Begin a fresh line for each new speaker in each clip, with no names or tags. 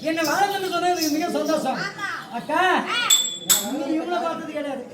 என்ன வாழன்னு சொன்னது மிக சந்தோஷம். அக்கா இவங்கள பார்த்தது கிடையாது,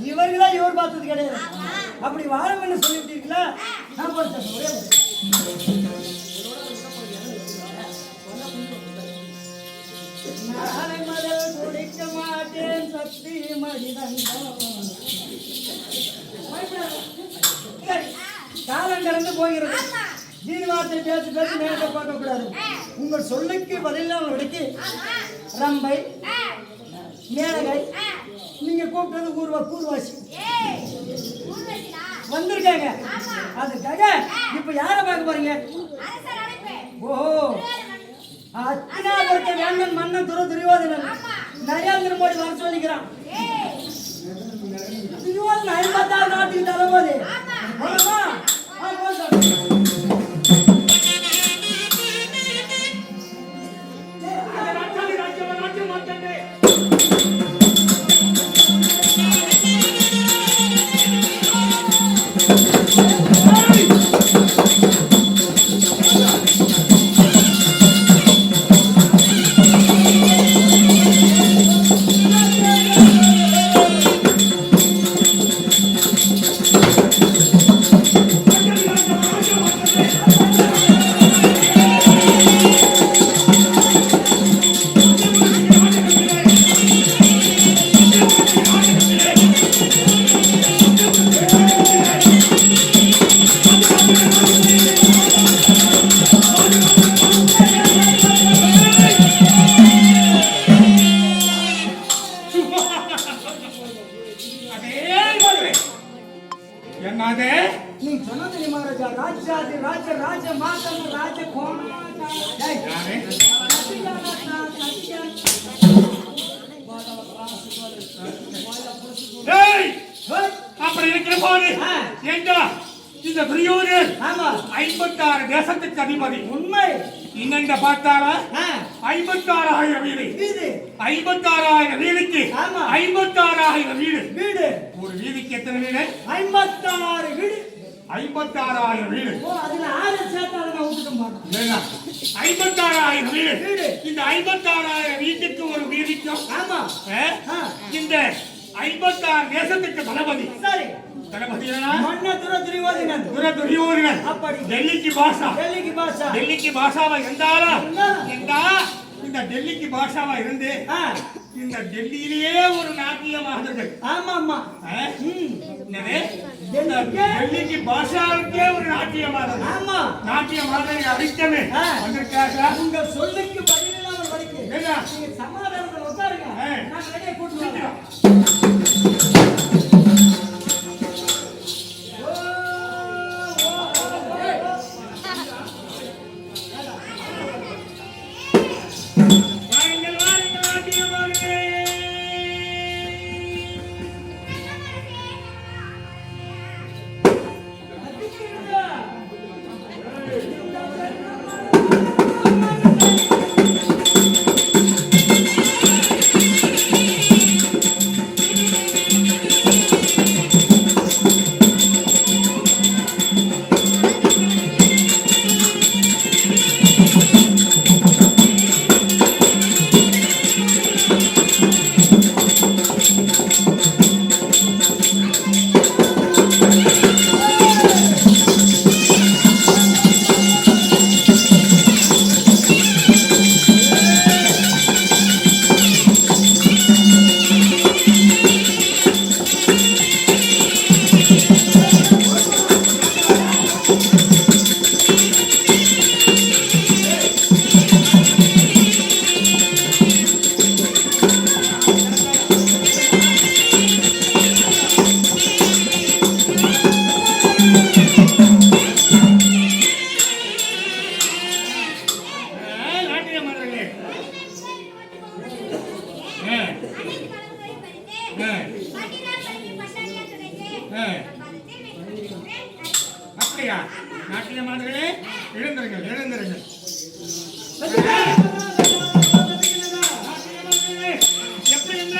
இவர்களா இவர் பார்த்தது கிடையாது. அப்படி வாழன்னு சொல்லிட்டீங்களா? நான் போறேன். ஒரே நாளை முதல் குடிக்க மாட்டேன் சக்தி மனிதன். காலம் கடந்து போகிறது. ஜீவாத்தை பேசி பேசி நேரத்தை பார்க்க கூடாது. உங்கள் சொல்லுக்கு பதிலாக விடைக்கு ரம்பை மேலகை நீங்க கூப்பிட்டது கூர்வாசி வந்திருக்காங்க. அதுக்காக இப்ப யார பார்க்க போறீங்க? ஓஹோ, அத்தினாபுரத்தை வேந்தன் மன்னன் துரியோதனன் நரேந்திர மோடி வர சொல்லிக்கிறான். துரியோதனன் 56 நாட்டுக்கு தளபதி. இந்த துரியோதனன் 56 தேசத்துக்கு அதிபதி. உண்மை இன்னென்ன பார்த்தாரா? 56,000 வீடு. 56,000 வீடுக்கு 56,000 வீடு. ஒரு வீதிக்கு எத்தனை வீடு? 56 வீடு. 56,000 வீடு. அதுல 6 சேர்த்தாலும் விட்டுக்க மாட்டோம். 56,000 வீடு. இந்த 56,000 வீட்டுக்கு ஒரு வீதிக்கும் இந்த 56 தேசத்துக்கு தளபதி. சரி, துரியோதனன் டெல்லிக்கு பாஷாவா இருந்தாரா? இந்த டெல்லிக்கு பாஷாவா இருந்து இந்த டெல்லியிலேயே ஒரு நாட்டியம் ஆகுது. ஆமா, டெல்லிக்கு பாஷாவுக்கே ஒரு நாட்டியம் ஆகுது. ஆமா, நாட்டியம் ஆகுது. அடிக்கவே அதற்காக உங்க சொல்லுக்கு பதிலாக படிக்க சமாதானத்தில் உட்காருங்க. நான் வெளியே கூட்டு
அப்படியா? நாட்டியமானவர்களே எழுந்திருங்கள், எழுந்திருங்கள். எப்படி என்ன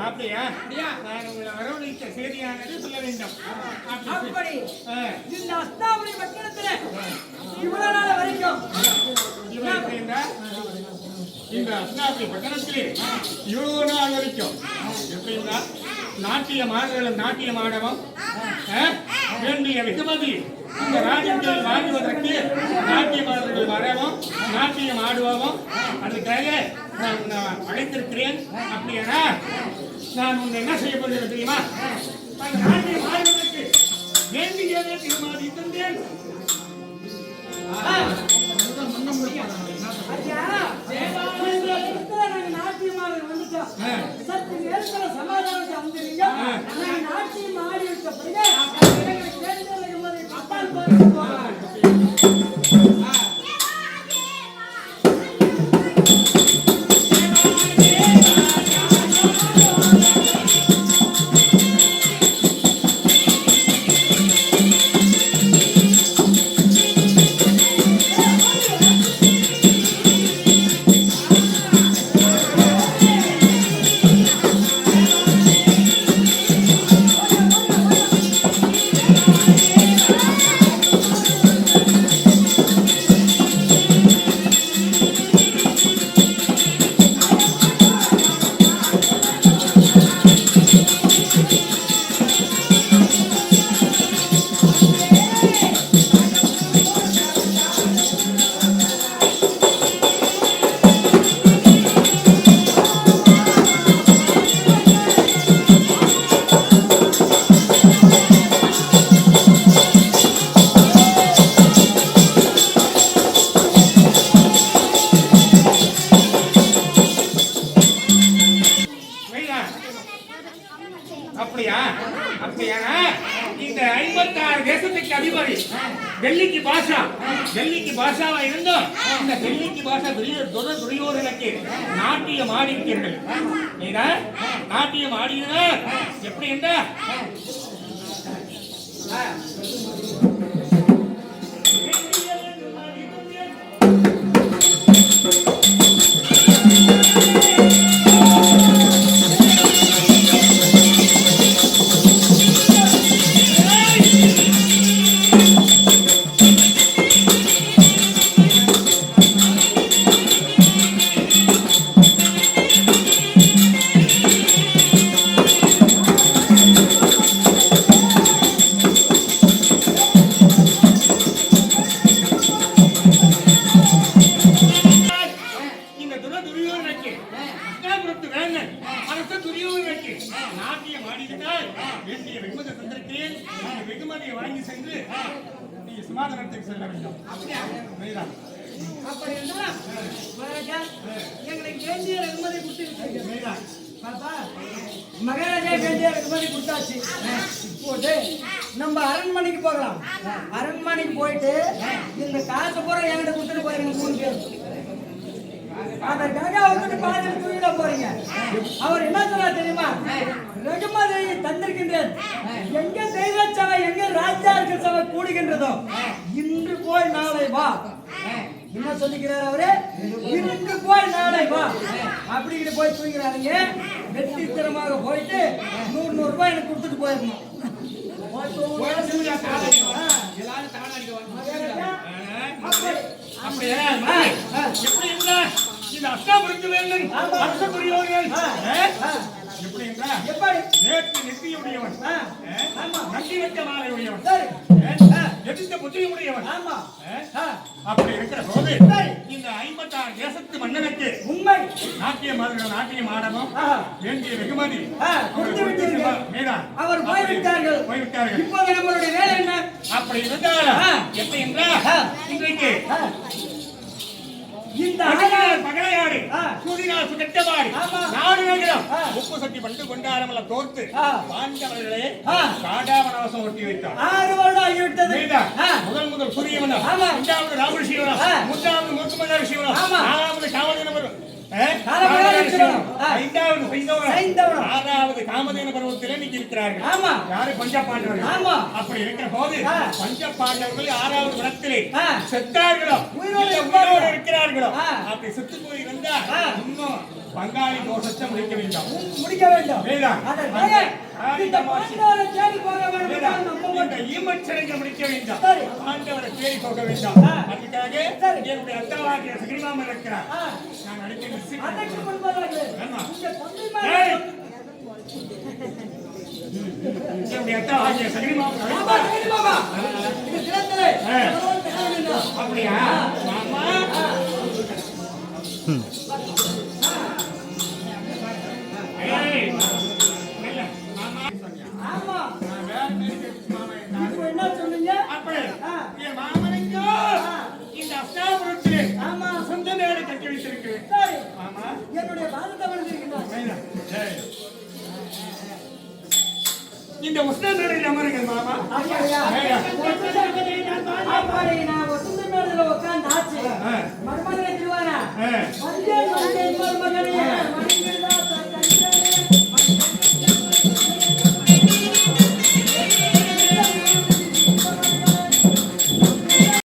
அப்படியா? நான் உங்களை வரவழைத்த செய்தியானது சொல்ல வேண்டும்.
அப்படி இந்த அஸ்தாபுரி பட்டணத்துல இவ்வளவு நாள் வரைக்கும்
இந்த அஸ்தாபுரி பட்டணத்திலே இவ்வளவு நாள் வரைக்கும் எப்படின்னா நாட்டியம் ஆடவும் வேண்டிய வெகுமதி இந்த ராஜ்யத்தில் வாங்குவதற்கு நாட்டியமாளர்கள் வரவும் நாட்டியம் ஆடுவோம். அதுக்காக நான் அழைத்திருக்கிறேன். அப்படியானா நான் உன்னை என்ன செய்ய போகிறேன் தெரியுமா? நாட்டியம் ஆடுவதற்கு வேண்டியதை தீர்மானித்தேன்.
சற்று நேரத்துல சமாதானத்தை அமைந்திருங்க. நாட்டியம் ஆடி வைத்த பிறகு அப்பால்
இந்த 56 தேசத்துக்கு அதிபதி டெல்லிக்கு பாஷாவா இருந்தோம். இந்த டெல்லிக்கு பாஷா துரியோதனுக்கு நாட்டியம் ஆடிக்கிறீர்கள். நாட்டியம் ஆடினா எப்படி என்றா நாட்டியம் ஆடிவிட்டால் வேண்டிய வெகுமதி தந்திருக்கிறேன். வெகுமதியை வாங்கி சென்று நீ சமாதானத்துக்கு செல்ல வேண்டும்.
அப்படி இருந்தால் எங்களுக்கு வேண்டிய வெகுமதி கொடுத்து மகாராஜா வேண்டிய வெகுமதி கொடுத்தாச்சு. இப்போது நம்ம அரண்மனைக்கு போகலாம். அரண்மனைக்கு போயிட்டு இந்த காசு பூரா என்கிட்ட கொடுத்துட்டு போயிருங்க 3 பேர். அதற்காக அவர்கிட்ட பாதியில் தூக்கிட போறீங்க. அவர் என்ன சொல்றாரு தெரியுமா? வெகுமதியை தந்திருக்கின்றேன். எங்க தெய்வ சபை எங்க ராஜாக்கள் சபை கூடி முடிகின்றதோ இன்று போய் நாளை வா. என்ன சொல்லிக்கிறார் அவரு? இன்று போய் நாளை வா அப்படிங்கிட்டு போய் தூங்கிறாருங்க. வெற்றித்தனமாக போயிட்டு 100 ரூபாய் எனக்கு கொடுத்துட்டு போயிடணும்.
அப்படியே எப்படி என்றால் இந்த அஷ்டாபுரத்து வேந்தன் அரசகுரியோர்கள் எப்படி என்றால் நேற்று நெற்றியுடையவன், நன்றி வைக்க மாலை உடையவன், எதிர்த்த புத்தியுடையவன். அப்படி இருக்கிற போது இந்த 56 தேசத்து மன்னனுக்கு
உண்மை
நாட்டியம் ஆடவும் வேண்டிய வெகுமதி
அவர் போய்விட்டார்கள். இப்போது நம்மளுடைய வேலை என்ன?
அப்படி இருந்தாலும் எப்படி என்றால் இன்றைக்கு
இந்த
பகையாடு சூடினால் சுகட்டவாடு நாடு நகரம் உப்பு சட்டி பண்டு கொண்டாடமல்ல தோர்த்து பாண்டவர்களே காடாவனவாசம் ஒட்டி வைத்தார்.
6 வருடம் ஆகிவிட்டது.
முதல் சூரியவனம், இரண்டாவது ராமரிஷிவனம், மூன்றாவது மூர்க்கமல்ல ரிஷிவனம், நாலாவது காமதேன பருவம், ஐந்தாவது சைந்தவனம், ஆறாவது காமதேன பருவத்திலே நீங்க இருக்கிறார்கள். யாரு? பஞ்ச பாண்டவர்கள். அப்படி இருக்கிற போது பஞ்ச பாண்டவர்கள் 6வது இடத்திலே செத்தார்களோ உயிரோடு இருக்கிறார்களோ அப்படி செத்து போய் இருந்தா இன்னும் பங்காளி தோஷத்தை முடிக்க வேண்டும். ஈமச்சடங்கை முடிக்க வேண்டும். பாண்டவரை தேடி போக வேண்டும். அதுக்காக என்னுடைய அத்தாவாகிய சகிரிமாமன் இருக்கிறார். நான் அழைத்து என்னுடைய அத்தாவாகிய சகிரிமாமன் அப்படியா? மாமா
என்ன சொன்னீங்க?
என் மாமனுக்கு இந்த அஷ்டாபுரத்திலே சொந்த மேடை கட்டி வைத்திருக்கிறேன்.
என்னுடைய
இந்த உஷ்ண மேடையில் அமருங்கள் மாமா.
உட்கார்ந்து ஆச்சு மருமகனை திருவாரா மருமகனே